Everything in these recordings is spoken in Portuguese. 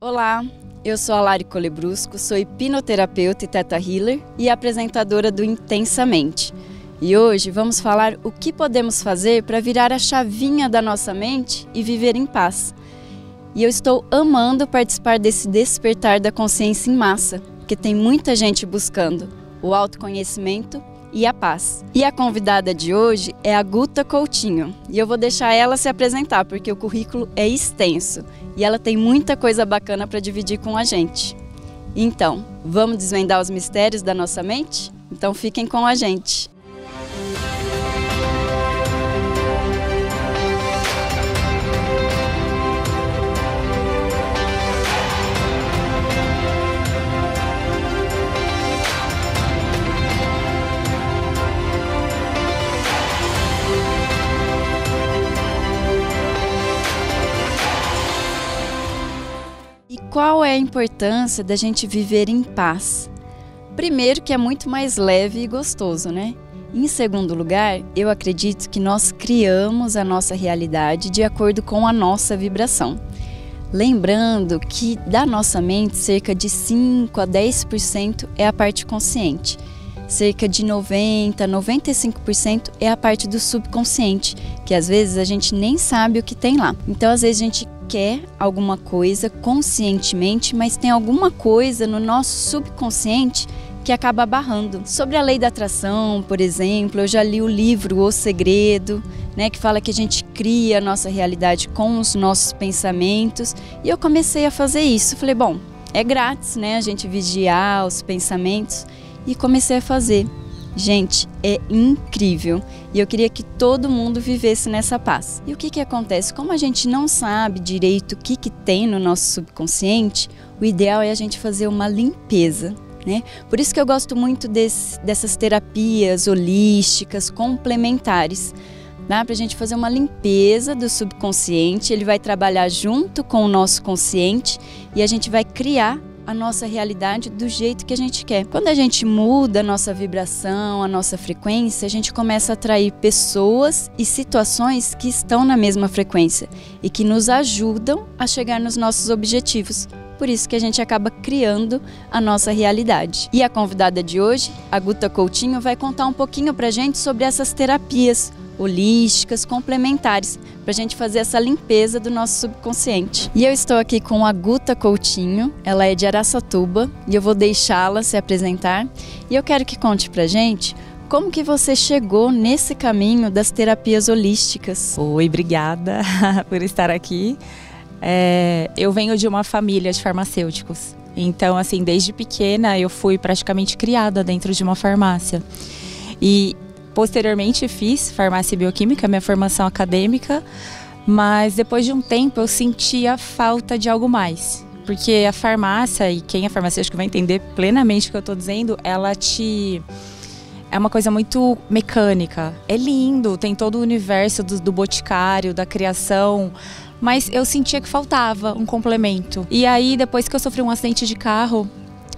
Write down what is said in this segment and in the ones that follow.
Olá, eu sou a Lari Colebrusco, sou hipnoterapeuta e Theta Healer e apresentadora do Intensamente. E hoje vamos falar o que podemos fazer para virar a chavinha da nossa mente e viver em paz. E eu estou amando participar desse despertar da consciência em massa, porque tem muita gente buscando o autoconhecimento e a paz. E a convidada de hoje é a Guta Coutinho. E eu vou deixar ela se apresentar, porque o currículo é extenso e ela tem muita coisa bacana para dividir com a gente. Então, vamos desvendar os mistérios da nossa mente? Então fiquem com a gente. Qual é a importância da gente viver em paz? Primeiro, que é muito mais leve e gostoso, né? Em segundo lugar, eu acredito que nós criamos a nossa realidade de acordo com a nossa vibração. Lembrando que da nossa mente, cerca de 5 a 10% é a parte consciente. Cerca de 90 a 95% é a parte do subconsciente, que às vezes a gente nem sabe o que tem lá. Então, às vezes a gente quer alguma coisa conscientemente, mas tem alguma coisa no nosso subconsciente que acaba barrando. Sobre a lei da atração, por exemplo, eu já li o livro O Segredo, né, que fala que a gente cria a nossa realidade com os nossos pensamentos, e eu comecei a fazer isso. Falei, bom, é grátis, né, a gente vigiar os pensamentos, e comecei a fazer. Gente, é incrível e eu queria que todo mundo vivesse nessa paz. E o que acontece? Como a gente não sabe direito o que tem no nosso subconsciente, o ideal é a gente fazer uma limpeza, né? Por isso que eu gosto muito dessas terapias holísticas complementares. Dá pra gente fazer uma limpeza do subconsciente, ele vai trabalhar junto com o nosso consciente e a gente vai criar a nossa realidade do jeito que a gente quer. Quando a gente muda a nossa vibração, a nossa frequência, a gente começa a atrair pessoas e situações que estão na mesma frequência e que nos ajudam a chegar nos nossos objetivos. Por isso que a gente acaba criando a nossa realidade. E a convidada de hoje, a Guta Coutinho, vai contar um pouquinho pra gente sobre essas terapias holísticas, complementares, para a gente fazer essa limpeza do nosso subconsciente. E eu estou aqui com a Guta Coutinho, ela é de Araçatuba e eu vou deixá-la se apresentar. E eu quero que conte pra gente como que você chegou nesse caminho das terapias holísticas. Oi, obrigada por estar aqui. Eu venho de uma família de farmacêuticos, então assim, desde pequena eu fui praticamente criada dentro de uma farmácia. E posteriormente fiz farmácia e bioquímica, minha formação acadêmica, mas depois de um tempo eu sentia falta de algo mais. Porque a farmácia, e quem é farmacêutico vai entender plenamente o que eu estou dizendo, é uma coisa muito mecânica. É lindo, tem todo o universo do boticário, da criação, mas eu sentia que faltava um complemento. E aí, depois que eu sofri um acidente de carro,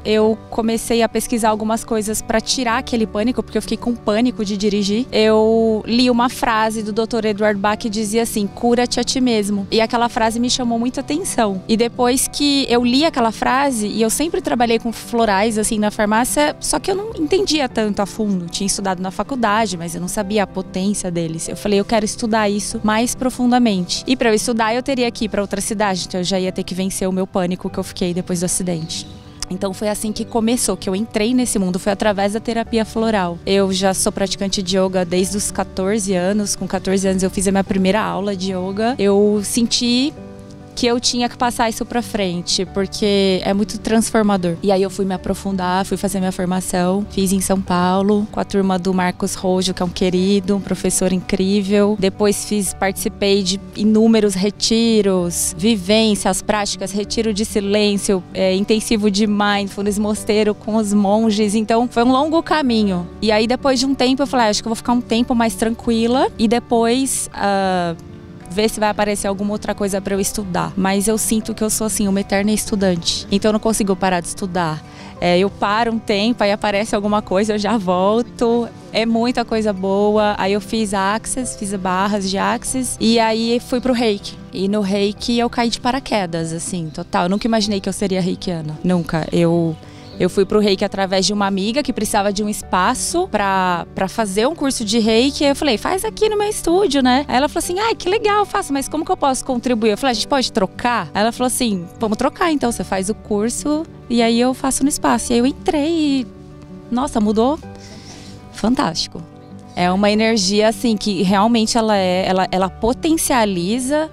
eu comecei a pesquisar algumas coisas para tirar aquele pânico, porque eu fiquei com pânico de dirigir. Eu li uma frase do Dr. Edward Bach que dizia assim, cura-te a ti mesmo. E aquela frase me chamou muita atenção. E depois que eu li aquela frase, e eu sempre trabalhei com florais assim na farmácia, só que eu não entendia tanto a fundo. Tinha estudado na faculdade, mas eu não sabia a potência deles. Eu falei, eu quero estudar isso mais profundamente. E para eu estudar, eu teria que ir para outra cidade, então eu já ia ter que vencer o meu pânico que eu fiquei depois do acidente. Então foi assim que começou, que eu entrei nesse mundo, foi através da terapia floral. Eu já sou praticante de yoga desde os 14 anos, com 14 anos eu fiz a minha primeira aula de yoga. Eu senti que eu tinha que passar isso pra frente, porque é muito transformador. E aí eu fui me aprofundar, fui fazer minha formação, fiz em São Paulo, com a turma do Marcos Rojo, que é um querido, um professor incrível. Depois participei de inúmeros retiros, vivências, práticas, retiro de silêncio, intensivo de mindfulness, mosteiro com os monges. Então foi um longo caminho. E aí depois de um tempo eu falei, acho que eu vou ficar um tempo mais tranquila e depois ver se vai aparecer alguma outra coisa para eu estudar. Mas eu sinto que eu sou assim, uma eterna estudante. Então eu não consigo parar de estudar. Eu paro um tempo, aí aparece alguma coisa, eu já volto. É muita coisa boa. Aí eu fiz Access, fiz barras de Access e aí fui pro Reiki. E no Reiki eu caí de paraquedas, assim, total. Eu nunca imaginei que eu seria reikiana. Nunca. Eu fui pro Reiki através de uma amiga que precisava de um espaço pra fazer um curso de Reiki. Aí eu falei, faz aqui no meu estúdio, né? Aí ela falou assim, ai, que legal, eu faço, mas como que eu posso contribuir? Eu falei, a gente pode trocar? Aí ela falou assim, vamos trocar então, você faz o curso e aí eu faço no espaço. E aí eu entrei e, nossa, mudou. Fantástico. É uma energia, assim, que realmente ela potencializa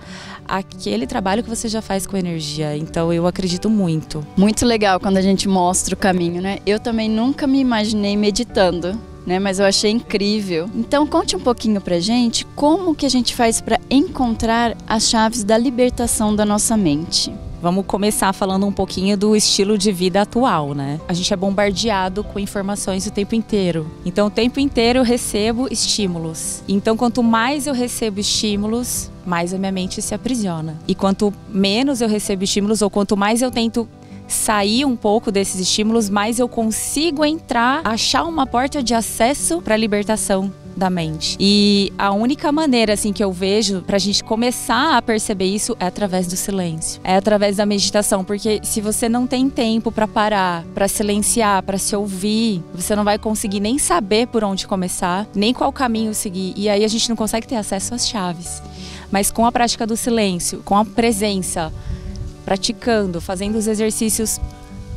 aquele trabalho que você já faz com energia. Então eu acredito muito. Muito legal quando a gente mostra o caminho, né? Eu também nunca me imaginei meditando, né? Mas eu achei incrível. Então conte um pouquinho pra gente como que a gente faz para encontrar as chaves da libertação da nossa mente. Vamos começar falando um pouquinho do estilo de vida atual, né? A gente é bombardeado com informações o tempo inteiro. Então, o tempo inteiro eu recebo estímulos. Então, quanto mais eu recebo estímulos, mais a minha mente se aprisiona. E quanto menos eu recebo estímulos, ou quanto mais eu tento sair um pouco desses estímulos, mais eu consigo entrar, achar uma porta de acesso para a libertação da mente. E a única maneira, assim, que eu vejo pra gente começar a perceber isso é através do silêncio. É através da meditação, porque se você não tem tempo pra parar, pra silenciar, pra se ouvir, você não vai conseguir nem saber por onde começar, nem qual caminho seguir. E aí a gente não consegue ter acesso às chaves. Mas com a prática do silêncio, com a presença, praticando, fazendo os exercícios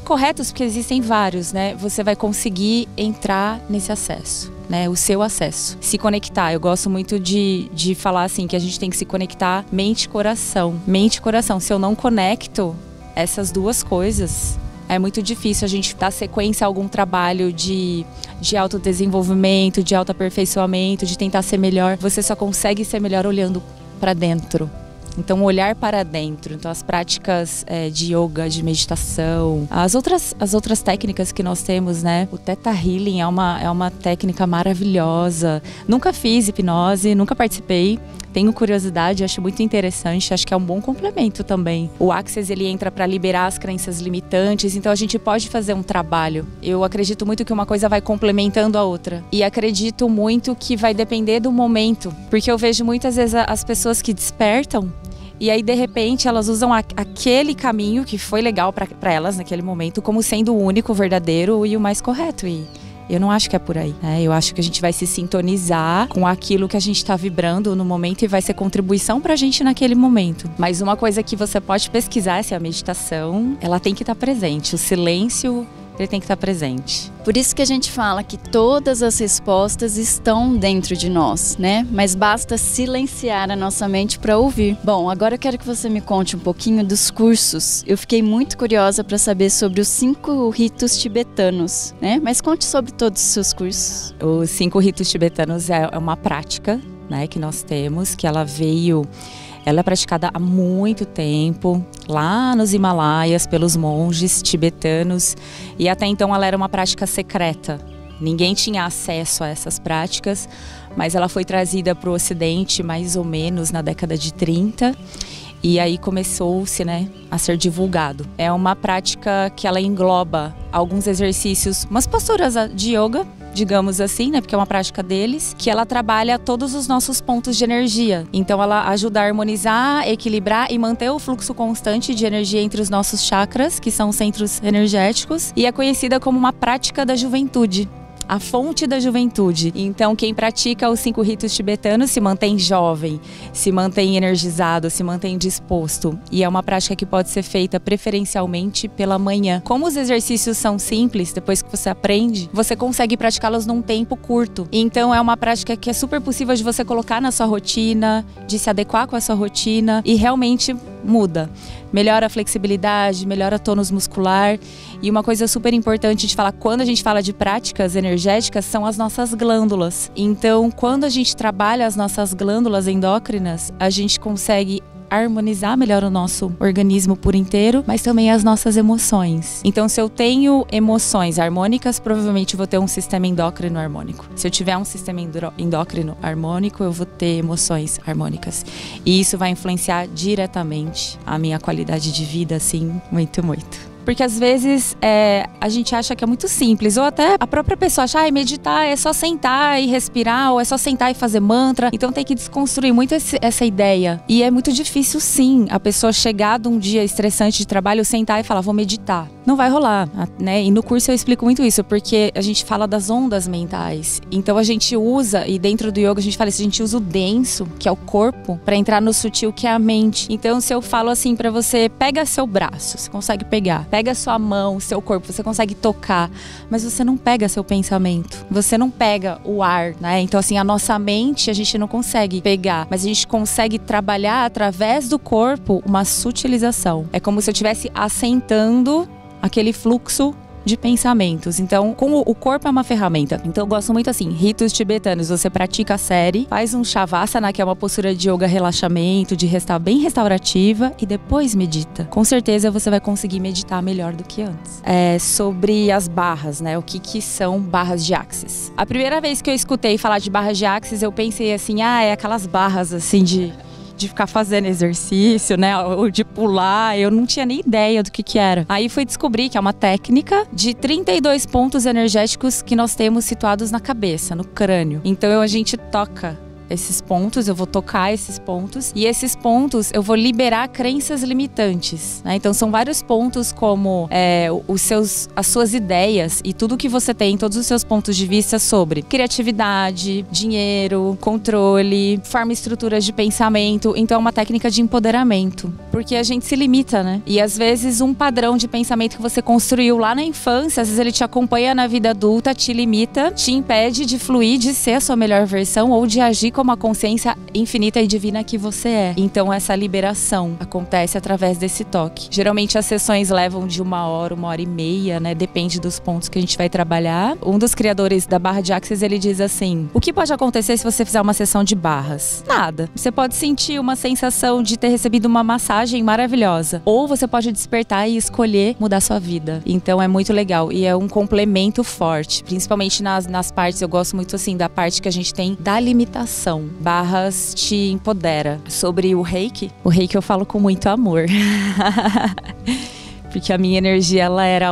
corretos, porque existem vários, né? Você vai conseguir entrar nesse acesso, né? O seu acesso. Se conectar. Eu gosto muito de falar assim, que a gente tem que se conectar mente e coração. Mente e coração. Se eu não conecto essas duas coisas, é muito difícil a gente dar sequência a algum trabalho de autodesenvolvimento, de autoaperfeiçoamento, de tentar ser melhor. Você só consegue ser melhor olhando para dentro. Então, olhar para dentro. Então, as práticas de yoga, de meditação, as outras técnicas que nós temos, né? O Theta Healing é uma técnica maravilhosa. Nunca fiz hipnose, nunca participei. Tenho curiosidade, acho muito interessante, acho que é um bom complemento também. O Access, ele entra para liberar as crenças limitantes, então a gente pode fazer um trabalho. Eu acredito muito que uma coisa vai complementando a outra. E acredito muito que vai depender do momento, porque eu vejo muitas vezes as pessoas que despertam e aí, de repente, elas usam aquele caminho que foi legal para elas naquele momento como sendo o único, o verdadeiro e o mais correto. E eu não acho que é por aí, né? Eu acho que a gente vai se sintonizar com aquilo que a gente está vibrando no momento e vai ser contribuição pra gente naquele momento. Mas uma coisa que você pode pesquisar é a meditação, ela tem que estar presente. O silêncio, ele tem que estar presente. Por isso que a gente fala que todas as respostas estão dentro de nós, né? Mas basta silenciar a nossa mente para ouvir. Bom, agora eu quero que você me conte um pouquinho dos cursos. Eu fiquei muito curiosa para saber sobre os 5 ritos tibetanos, né? Mas conte sobre todos os seus cursos. Os 5 ritos tibetanos é uma prática, né, que nós temos, que ela é praticada há muito tempo, lá nos Himalaias, pelos monges tibetanos, e até então ela era uma prática secreta. Ninguém tinha acesso a essas práticas, mas ela foi trazida para o Ocidente mais ou menos na década de 30, e aí começou-se, né, a ser divulgado. É uma prática que ela engloba alguns exercícios, umas posturas de yoga, digamos assim, né, porque é uma prática deles, que ela trabalha todos os nossos pontos de energia. Então ela ajuda a harmonizar, equilibrar e manter o fluxo constante de energia entre os nossos chakras, que são os centros energéticos, e é conhecida como uma prática da juventude. A fonte da juventude. Então, quem pratica os 5 ritos tibetanos se mantém jovem, se mantém energizado, se mantém disposto. E é uma prática que pode ser feita preferencialmente pela manhã. Como os exercícios são simples, depois que você aprende, você consegue praticá-los num tempo curto. Então, é uma prática que é super possível de você colocar na sua rotina, de se adequar com a sua rotina e realmente muda. Melhora a flexibilidade, melhora o tônus muscular. E uma coisa super importante de falar, quando a gente fala de práticas energéticas, são as nossas glândulas. Então, quando a gente trabalha as nossas glândulas endócrinas, a gente consegue harmonizar melhor o nosso organismo por inteiro, mas também as nossas emoções. Então, se eu tenho emoções harmônicas, provavelmente eu vou ter um sistema endócrino harmônico. Se eu tiver um sistema endócrino harmônico, eu vou ter emoções harmônicas. E isso vai influenciar diretamente a minha qualidade de vida, assim, muito, muito. Porque às vezes a gente acha que é muito simples, ou até a própria pessoa acha, meditar é só sentar e respirar, ou é só sentar e fazer mantra. Então tem que desconstruir muito essa ideia. E é muito difícil, sim, a pessoa chegar de um dia estressante de trabalho, sentar e falar, vou meditar. Não vai rolar, né? E no curso eu explico muito isso, porque a gente fala das ondas mentais. Então a gente usa, e dentro do yoga a gente fala isso, a gente usa o denso, que é o corpo, para entrar no sutil, que é a mente. Então se eu falo assim pra você, pega seu braço, você consegue pegar. Pega sua mão, seu corpo, você consegue tocar, mas você não pega seu pensamento. Você não pega o ar, né? Então, assim, a nossa mente a gente não consegue pegar, mas a gente consegue trabalhar através do corpo uma sutilização. É como se eu estivesse assentando aquele fluxo de pensamentos. Então, como o corpo é uma ferramenta, então eu gosto muito assim, ritos tibetanos, você pratica a série, faz um shavasana, que é uma postura de yoga relaxamento, bem restaurativa, e depois medita. Com certeza você vai conseguir meditar melhor do que antes. Sobre as barras, né? O que são barras de axis? A primeira vez que eu escutei falar de barras de axis, eu pensei assim, é aquelas barras assim de ficar fazendo exercício, né, ou de pular, eu não tinha nem ideia do que era. Aí fui descobrir que é uma técnica de 32 pontos energéticos que nós temos situados na cabeça, no crânio. Então a gente toca esses pontos, eu vou tocar esses pontos, e esses pontos eu vou liberar crenças limitantes, né? Então são vários pontos como as suas ideias e tudo que você tem, todos os seus pontos de vista sobre criatividade, dinheiro, controle, forma e estruturas de pensamento. Então é uma técnica de empoderamento, porque a gente se limita, né? E às vezes um padrão de pensamento que você construiu lá na infância, às vezes ele te acompanha na vida adulta, te limita, te impede de fluir, de ser a sua melhor versão ou de agir como a consciência infinita e divina que você é. Então essa liberação acontece através desse toque. Geralmente as sessões levam de 1 hora, 1 hora e meia, né? Depende dos pontos que a gente vai trabalhar. Um dos criadores da barra de axis, ele diz assim, o que pode acontecer se você fizer uma sessão de barras? Nada. Você pode sentir uma sensação de ter recebido uma massagem maravilhosa, ou você pode despertar e escolher mudar sua vida. Então é muito legal e é um complemento forte, principalmente nas partes, eu gosto muito assim da parte que a gente tem da limitação. Barras te empodera. Sobre o Reiki eu falo com muito amor. Porque a minha energia, ela era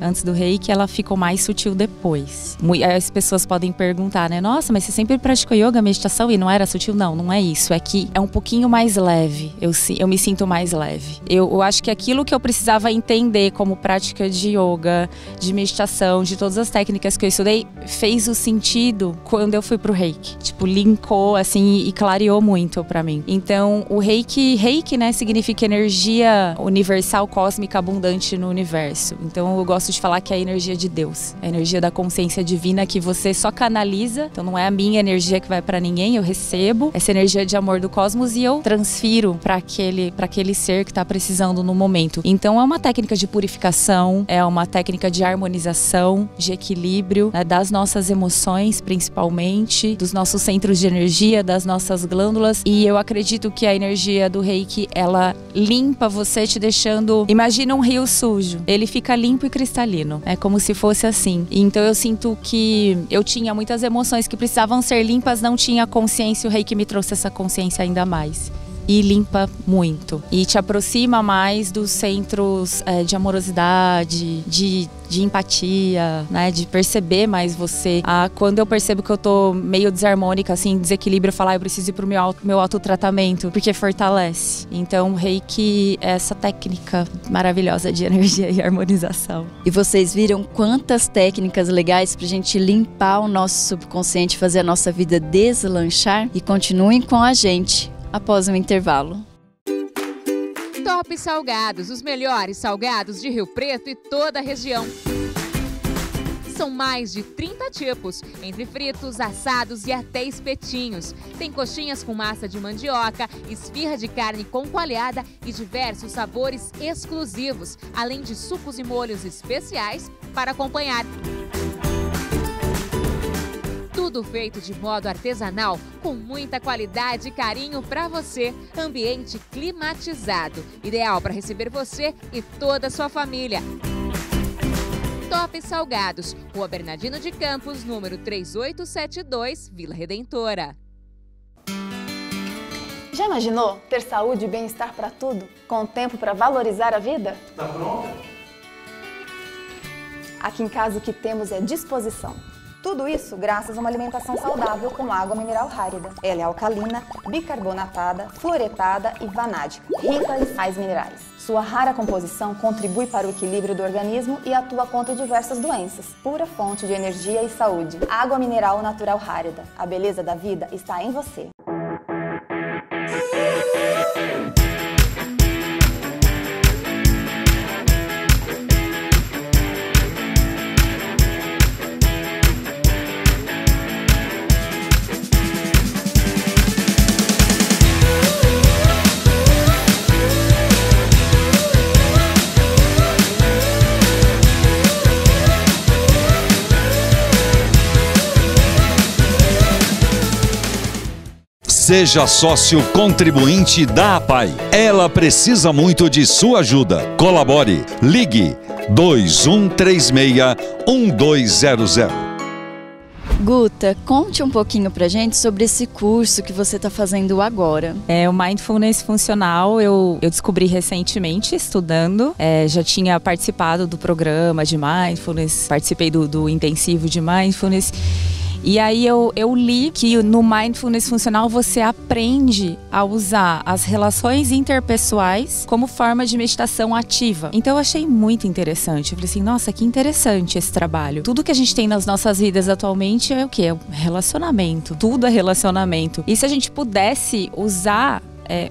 antes do Reiki, ela ficou mais sutil depois. As pessoas podem perguntar, né? Nossa, mas você sempre praticou yoga, meditação e não era sutil? Não, não é isso. É que é um pouquinho mais leve. Eu me sinto mais leve. Eu acho que aquilo que eu precisava entender como prática de yoga, de meditação, de todas as técnicas que eu estudei, fez o sentido quando eu fui pro Reiki. Tipo, linkou, assim, e clareou muito pra mim. Então, o Reiki, né, significa energia universal, cósmica, abundante no universo. Então eu gosto de falar que é a energia de Deus, a energia da consciência divina que você só canaliza. Então não é a minha energia que vai para ninguém, eu recebo essa energia de amor do cosmos e eu transfiro para aquele ser que está precisando no momento. Então é uma técnica de purificação, é uma técnica de harmonização, de equilíbrio, né, das nossas emoções, principalmente, dos nossos centros de energia, das nossas glândulas. E eu acredito que a energia do Reiki, ela limpa você, te deixando... Imagina um rio sujo, ele fica limpo e cristalino, é como se fosse assim. Então eu sinto que eu tinha muitas emoções que precisavam ser limpas, não tinha consciência, o Reiki me trouxe essa consciência ainda mais. E limpa muito. E te aproxima mais dos centros de amorosidade, de empatia, né? De perceber mais você. Quando eu percebo que eu tô meio desarmônica, assim, desequilíbrio, eu falo, eu preciso ir pro meu autotratamento, porque fortalece. Então, o Reiki é essa técnica maravilhosa de energia e harmonização. E vocês viram quantas técnicas legais pra gente limpar o nosso subconsciente, fazer a nossa vida deslanchar? E continuem com a gente após um intervalo. Top Salgados, os melhores salgados de Rio Preto e toda a região. São mais de 30 tipos, entre fritos, assados e até espetinhos. Tem coxinhas com massa de mandioca, esfirra de carne com coalhada e diversos sabores exclusivos, além de sucos e molhos especiais para acompanhar. Tudo feito de modo artesanal, com muita qualidade e carinho para você. Ambiente climatizado, ideal para receber você e toda a sua família. Top Salgados, Rua Bernardino de Campos, número 3872, Vila Redentora. Já imaginou ter saúde e bem-estar para tudo, com tempo para valorizar a vida? Tá pronta? Aqui em casa o que temos é disposição. Tudo isso graças a uma alimentação saudável com água mineral Hárida. Ela é alcalina, bicarbonatada, fluoretada e vanádica, rica em sais minerais. Sua rara composição contribui para o equilíbrio do organismo e atua contra diversas doenças. Pura fonte de energia e saúde. Água mineral natural Hárida. A beleza da vida está em você. Seja sócio contribuinte da APAI. Ela precisa muito de sua ajuda. Colabore. Ligue 2136-1200. Guta, conte um pouquinho pra gente sobre esse curso que você está fazendo agora. O Mindfulness Funcional eu descobri recentemente estudando. Já tinha participado do programa de Mindfulness, participei do intensivo de Mindfulness. E aí eu li que no Mindfulness Funcional você aprende a usar as relações interpessoais como forma de meditação ativa. Então eu achei muito interessante. Eu falei assim, nossa, que interessante esse trabalho. Tudo que a gente tem nas nossas vidas atualmente é o quê? É relacionamento. Tudo é relacionamento. E se a gente pudesse usar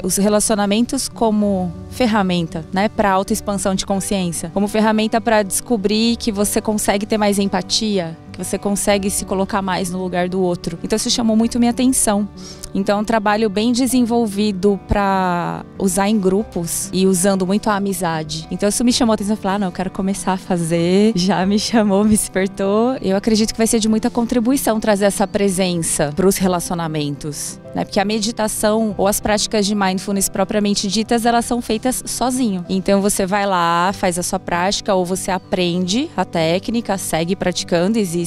os relacionamentos como ferramenta, né, para autoexpansão de consciência, como ferramenta para descobrir que você consegue ter mais empatia, que você consegue se colocar mais no lugar do outro. Então isso chamou muito minha atenção. Então é um trabalho bem desenvolvido para usar em grupos e usando muito a amizade. Então isso me chamou a atenção. Eu falei, não, eu quero começar a fazer. Já me chamou, me despertou. Eu acredito que vai ser de muita contribuição trazer essa presença para os relacionamentos, né? Porque a meditação ou as práticas de mindfulness propriamente ditas, elas são feitas sozinho. Então você vai lá, faz a sua prática ou você aprende a técnica, segue praticando. Existem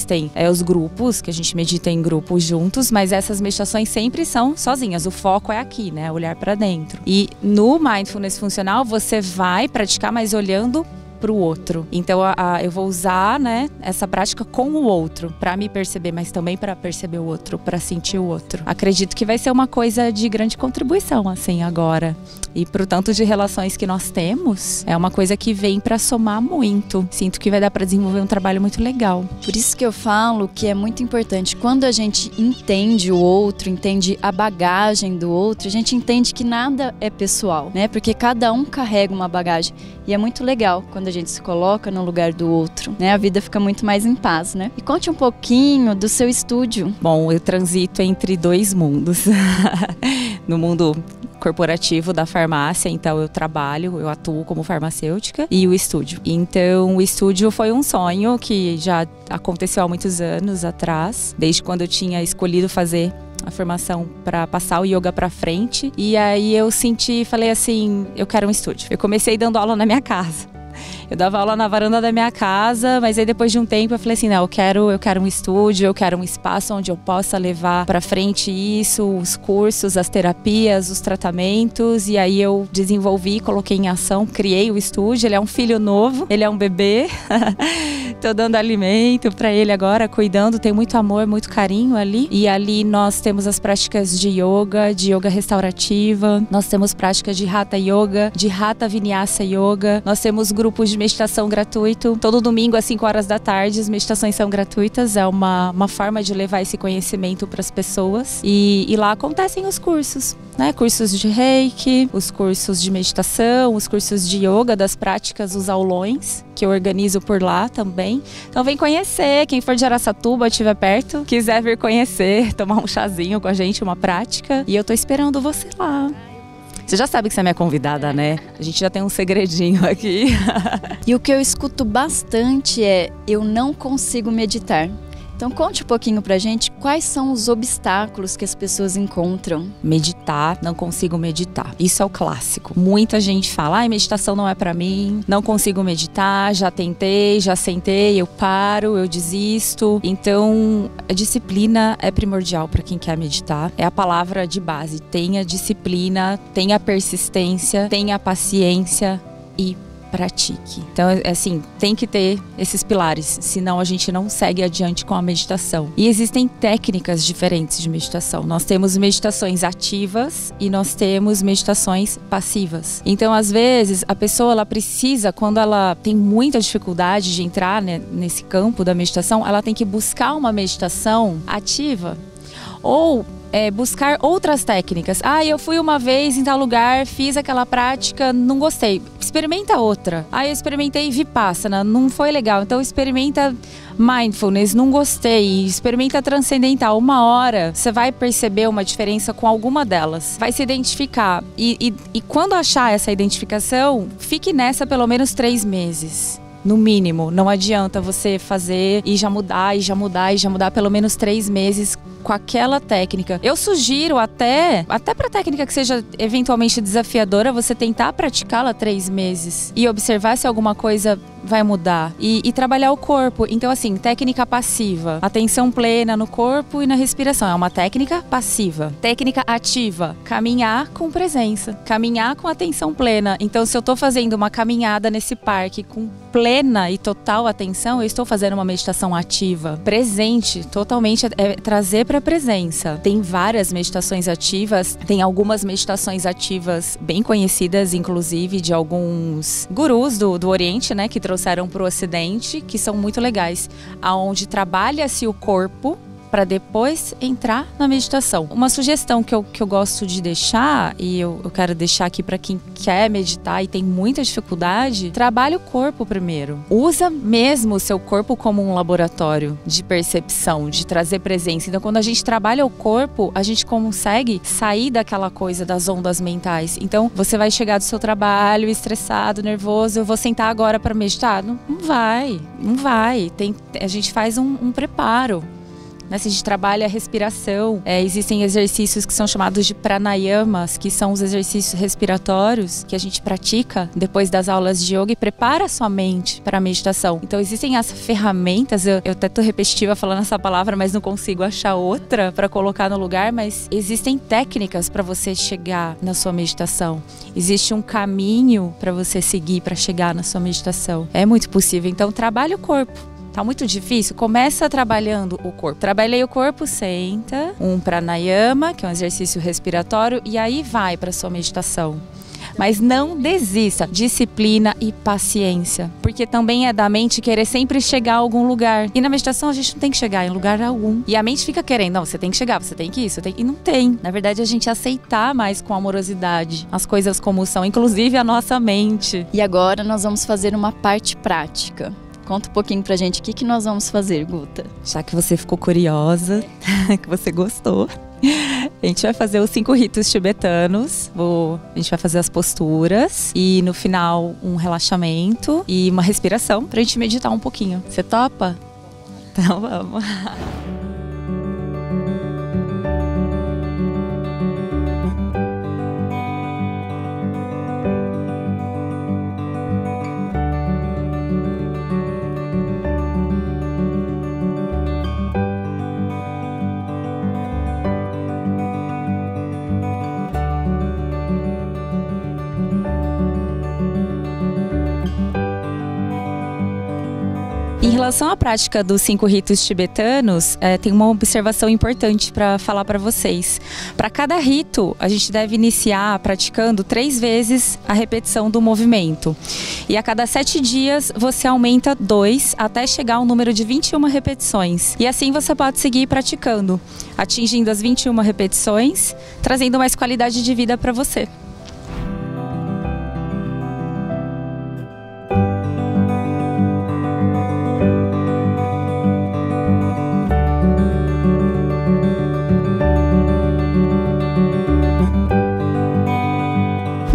os grupos, que a gente medita em grupos juntos, mas essas meditações sempre são sozinhas. O foco é aqui, né? Olhar para dentro. E no Mindfulness Funcional você vai praticar, mas olhando para o outro. Então eu vou usar, né, essa prática com o outro para me perceber, mas também para perceber o outro, para sentir o outro. Acredito que vai ser uma coisa de grande contribuição assim agora. E pro tanto de relações que nós temos, é uma coisa que vem para somar muito. Sinto que vai dar para desenvolver um trabalho muito legal. Por isso que eu falo que é muito importante, quando a gente entende o outro, entende a bagagem do outro, a gente entende que nada é pessoal, né? Porque cada um carrega uma bagagem. E é muito legal quando a gente se coloca no lugar do outro, né? A vida fica muito mais em paz, né? E conte um pouquinho do seu estúdio. Bom, eu transito entre dois mundos. No mundo corporativo da farmácia, então eu atuo como farmacêutica, e o estúdio. Então o estúdio foi um sonho que já aconteceu há muitos anos atrás, desde quando eu tinha escolhido fazer a formação para passar o yoga para frente. E aí eu falei assim, eu quero um estúdio. Eu comecei dando aula na minha casa. Eu dava aula na varanda da minha casa, mas aí depois de um tempo eu falei assim, não, eu quero um estúdio, eu quero um espaço onde eu possa levar pra frente isso, os cursos, as terapias, os tratamentos. E aí eu desenvolvi, coloquei em ação, criei o estúdio. Ele é um filho novo, ele é um bebê. Tô dando alimento pra ele agora, cuidando, tem muito amor, muito carinho ali. E ali nós temos as práticas de yoga restaurativa, nós temos práticas de Hatha Yoga, de Hatha Vinyasa Yoga, nós temos grupos de meditação gratuito. Todo domingo às 5 horas da tarde as meditações são gratuitas, é uma forma de levar esse conhecimento para as pessoas. E lá acontecem os cursos, né? Cursos de Reiki, os cursos de meditação, os cursos de yoga, das práticas, os aulões, que eu organizo por lá também. Então vem conhecer, quem for de Araçatuba, estiver perto, quiser vir conhecer, tomar um chazinho com a gente, uma prática. E eu tô esperando você lá. Você já sabe que você é minha convidada, né? A gente já tem um segredinho aqui. E o que eu escuto bastante é, eu não consigo meditar. Então conte um pouquinho pra gente quais são os obstáculos que as pessoas encontram. Meditar, não consigo meditar. Isso é o clássico. Muita gente fala, ai, meditação não é pra mim, não consigo meditar, já tentei, já sentei, eu paro, eu desisto. Então, a disciplina é primordial para quem quer meditar. É a palavra de base. Tenha disciplina, tenha persistência, tenha paciência e pratique. Então, assim, tem que ter esses pilares, senão a gente não segue adiante com a meditação. E existem técnicas diferentes de meditação. Nós temos meditações ativas e nós temos meditações passivas. Então, às vezes, a pessoa ela precisa, quando ela tem muita dificuldade de entrar, né, nesse campo da meditação, ela tem que buscar uma meditação ativa ou buscar outras técnicas. Ah, eu fui uma vez em tal lugar, fiz aquela prática, não gostei. Experimenta outra. Ah, eu experimentei Vipassana, não foi legal. Então experimenta Mindfulness, não gostei. Experimenta Transcendental. Uma hora você vai perceber uma diferença com alguma delas. Vai se identificar. E quando achar essa identificação, fique nessa pelo menos 3 meses. No mínimo, não adianta você fazer e já mudar, e já mudar, e já mudar pelo menos 3 meses com aquela técnica. Eu sugiro até para técnica que seja eventualmente desafiadora, você tentar praticá-la 3 meses e observar se alguma coisa vai mudar e trabalhar o corpo. Então, assim, técnica passiva, atenção plena no corpo e na respiração, é uma técnica passiva. Técnica ativa, caminhar com presença, caminhar com atenção plena. Então, se eu tô fazendo uma caminhada nesse parque com plena e total atenção, eu estou fazendo uma meditação ativa, presente, totalmente, trazer para a presença. Tem várias meditações ativas, tem algumas meditações ativas bem conhecidas, inclusive de alguns gurus do Oriente, né, que trouxeram para o Ocidente, que são muito legais, aonde trabalha-se o corpo para depois entrar na meditação. Uma sugestão que eu gosto de deixar, e eu quero deixar aqui para quem quer meditar e tem muita dificuldade, trabalhe o corpo primeiro. Usa mesmo o seu corpo como um laboratório de percepção, de trazer presença. Então, quando a gente trabalha o corpo, a gente consegue sair daquela coisa das ondas mentais. Então, você vai chegar do seu trabalho estressado, nervoso, eu vou sentar agora para meditar? Não vai. A gente faz um preparo. A gente trabalha a respiração, existem exercícios que são chamados de pranayamas, que são os exercícios respiratórios que a gente pratica depois das aulas de yoga e prepara a sua mente para a meditação. Então existem as ferramentas, eu até tô repetitiva falando essa palavra, mas não consigo achar outra para colocar no lugar, mas existem técnicas para você chegar na sua meditação. Existe um caminho para você seguir para chegar na sua meditação. É muito possível, então trabalhe o corpo. Tá muito difícil? Começa trabalhando o corpo. Trabalhei o corpo, senta, um pranayama, que é um exercício respiratório, e aí vai para sua meditação. Mas não desista, disciplina e paciência, porque também é da mente querer sempre chegar a algum lugar. E na meditação a gente não tem que chegar em lugar algum. E a mente fica querendo, não, você tem que chegar, você tem que isso, e não tem. Na verdade, a gente aceitar mais com amorosidade as coisas como são, inclusive a nossa mente. E agora nós vamos fazer uma parte prática. Conta um pouquinho pra gente o que nós vamos fazer, Guta. Já que você ficou curiosa, que você gostou, a gente vai fazer os 5 ritos tibetanos. A gente vai fazer as posturas e no final um relaxamento e uma respiração pra gente meditar um pouquinho. Você topa? Então vamos. Em relação à prática dos 5 ritos tibetanos, tem uma observação importante para falar para vocês. Para cada rito, a gente deve iniciar praticando 3 vezes a repetição do movimento. E a cada 7 dias, você aumenta 2 até chegar ao número de 21 repetições. E assim você pode seguir praticando, atingindo as 21 repetições, trazendo mais qualidade de vida para você.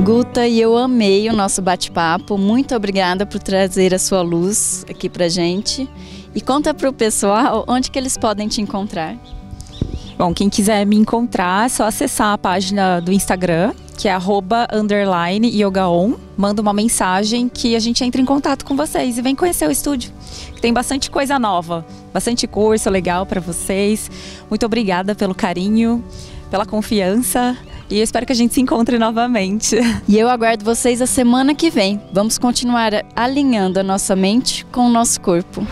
Guta, e eu amei o nosso bate-papo. Muito obrigada por trazer a sua luz aqui pra gente. E conta para o pessoal onde que eles podem te encontrar. Bom, quem quiser me encontrar é só acessar a página do Instagram, que é @_yogaon. Manda uma mensagem que a gente entra em contato com vocês e vem conhecer o estúdio. Tem bastante coisa nova, bastante curso legal para vocês. Muito obrigada pelo carinho, pela confiança e eu espero que a gente se encontre novamente. E eu aguardo vocês a semana que vem. Vamos continuar alinhando a nossa mente com o nosso corpo.